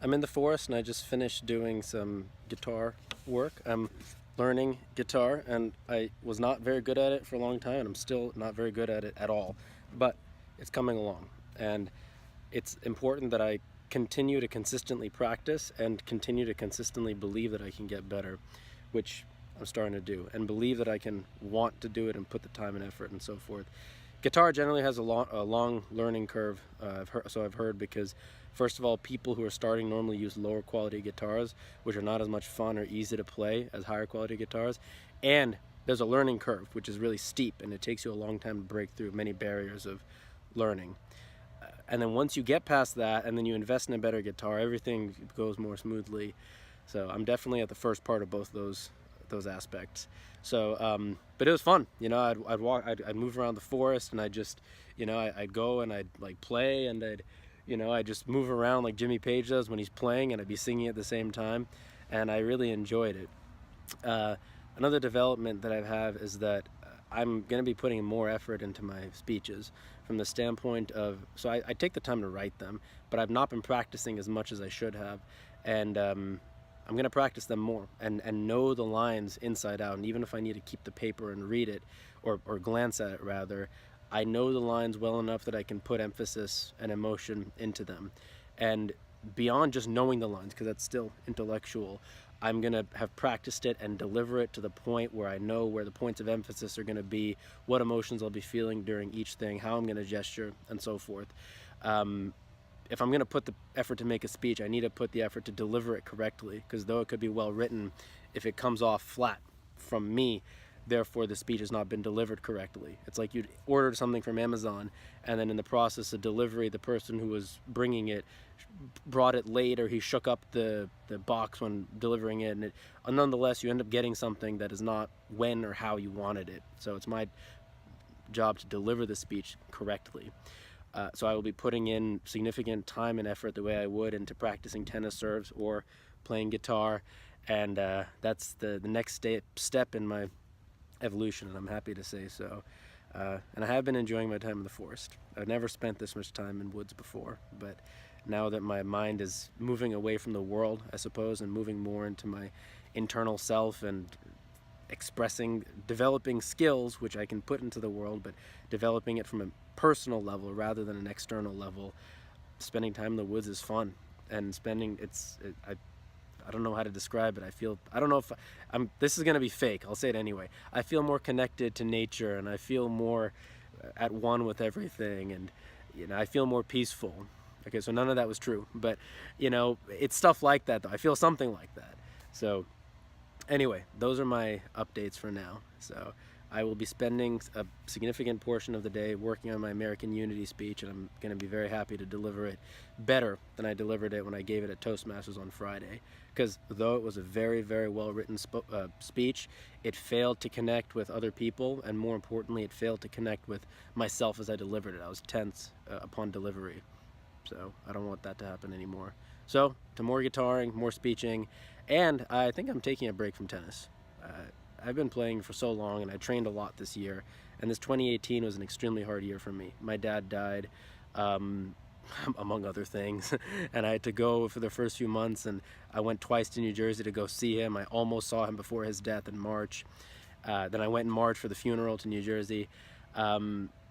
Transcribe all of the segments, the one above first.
I'm in the forest and I just finished doing some guitar work. I'm learning guitar and I was not very good at it for a long time and I'm still not very good at it at all. But it's coming along and it's important that I continue to consistently practice and continue to consistently believe that I can get better, which I'm starting to do, and believe that I can want to do it and put the time and effort and so forth. Guitar generally has a long learning curve, I've heard, because first of all, people who are starting normally use lower quality guitars, which are not as much fun or easy to play as higher quality guitars, and there's a learning curve, which is really steep, and it takes you a long time to break through many barriers of learning. And then once you get past that, and then you invest in a better guitar, everything goes more smoothly. So I'm definitely at the first part of both those aspects. So, but it was fun. You know, I'd walk, I'd move around the forest, and I'd just, you know, I'd go and I'd like play, and I'd just move around like Jimmy Page does when he's playing, and I'd be singing at the same time, and I really enjoyed it. Another development that I have is that I'm going to be putting more effort into my speeches from the standpoint of, so I take the time to write them, but I've not been practicing as much as I should have, and I'm going to practice them more and know the lines inside out. And even if I need to keep the paper and read it, or glance at it rather, I know the lines well enough that I can put emphasis and emotion into them. And beyond just knowing the lines, because that's still intellectual, I'm going to have practiced it and deliver it to the point where I know where the points of emphasis are going to be, what emotions I'll be feeling during each thing, how I'm going to gesture, and so forth. If I'm going to put the effort to make a speech, I need to put the effort to deliver it correctly, because though it could be well written, if it comes off flat from me, therefore the speech has not been delivered correctly. It's like you'd ordered something from Amazon, and then in the process of delivery, the person who was bringing it brought it late, or he shook up the box when delivering it, and nonetheless you end up getting something that is not when or how you wanted it. So it's my job to deliver the speech correctly. So I will be putting in significant time and effort the way I would into practicing tennis serves or playing guitar, and that's the next step in my evolution, and I'm happy to say so. And I have been enjoying my time in the forest. I've never spent this much time in woods before, but now that my mind is moving away from the world, I suppose, and moving more into my internal self and developing skills which I can put into the world, but developing it from a personal level rather than an external level. Spending time in the woods is fun, and I don't know how to describe it. I don't know if this is going to be fake. I'll say it anyway. I feel more connected to nature, and I feel more at one with everything, and I feel more peaceful. Okay, so none of that was true, but it's stuff like that though. I feel something like that. So anyway, those are my updates for now. So I will be spending a significant portion of the day working on my American Unity speech, and I'm going to be very happy to deliver it better than I delivered it when I gave it at Toastmasters on Friday. Because though it was a very, very well-written speech, it failed to connect with other people, and more importantly, it failed to connect with myself as I delivered it. I was tense upon delivery. So I don't want that to happen anymore. So to more guitaring, more speeching, and I think I'm taking a break from tennis. I've been playing for so long, and I trained a lot this year, and this 2018 was an extremely hard year for me. My dad died, among other things, and I had to go for the first few months, and I went twice to New Jersey to go see him. I almost saw him before his death in March. Then I went in March for the funeral to New Jersey.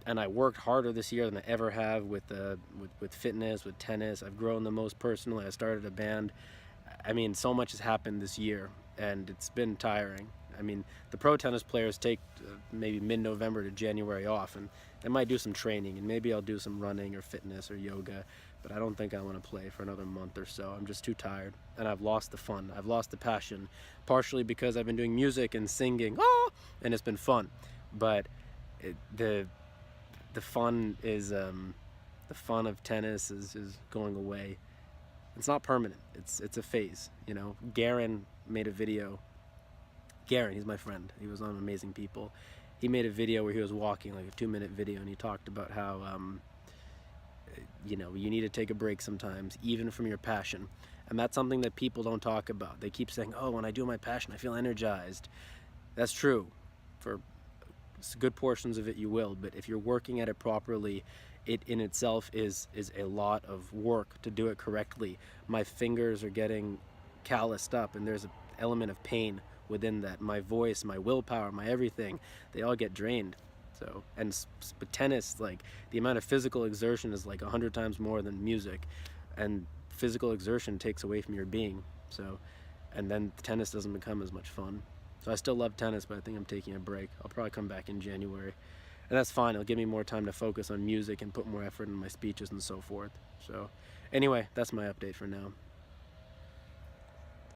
And I worked harder this year than I ever have with fitness, with tennis. I've grown the most personally. I started a band. I mean, so much has happened this year, and it's been tiring. I mean, the pro tennis players take maybe mid-November to January off, and they might do some training, and maybe I'll do some running or fitness or yoga, but I don't think I want to play for another month or so. I'm just too tired, and I've lost the fun. I've lost the passion, partially because I've been doing music and singing, and it's been fun, but the fun is the fun of tennis is going away. It's not permanent. It's a phase. Garen made a video. Garen, he's my friend. He was on Amazing People. He made a video where he was walking, like a 2-minute video, and he talked about how you need to take a break sometimes, even from your passion. And that's something that people don't talk about. They keep saying, "Oh, when I do my passion, I feel energized." That's true. For good portions of it you will, but if you're working at it properly, it in itself is a lot of work to do it correctly. My fingers are getting calloused up, and there's an element of pain within that. My voice, my willpower, my everything, they all get drained. So, and but tennis, like the amount of physical exertion is like 100 times more than music, and physical exertion takes away from your being. So, and then tennis doesn't become as much fun. So I still love tennis, but I think I'm taking a break. I'll probably come back in January, and that's fine. It'll give me more time to focus on music and put more effort in my speeches and so forth. So, anyway, that's my update for now.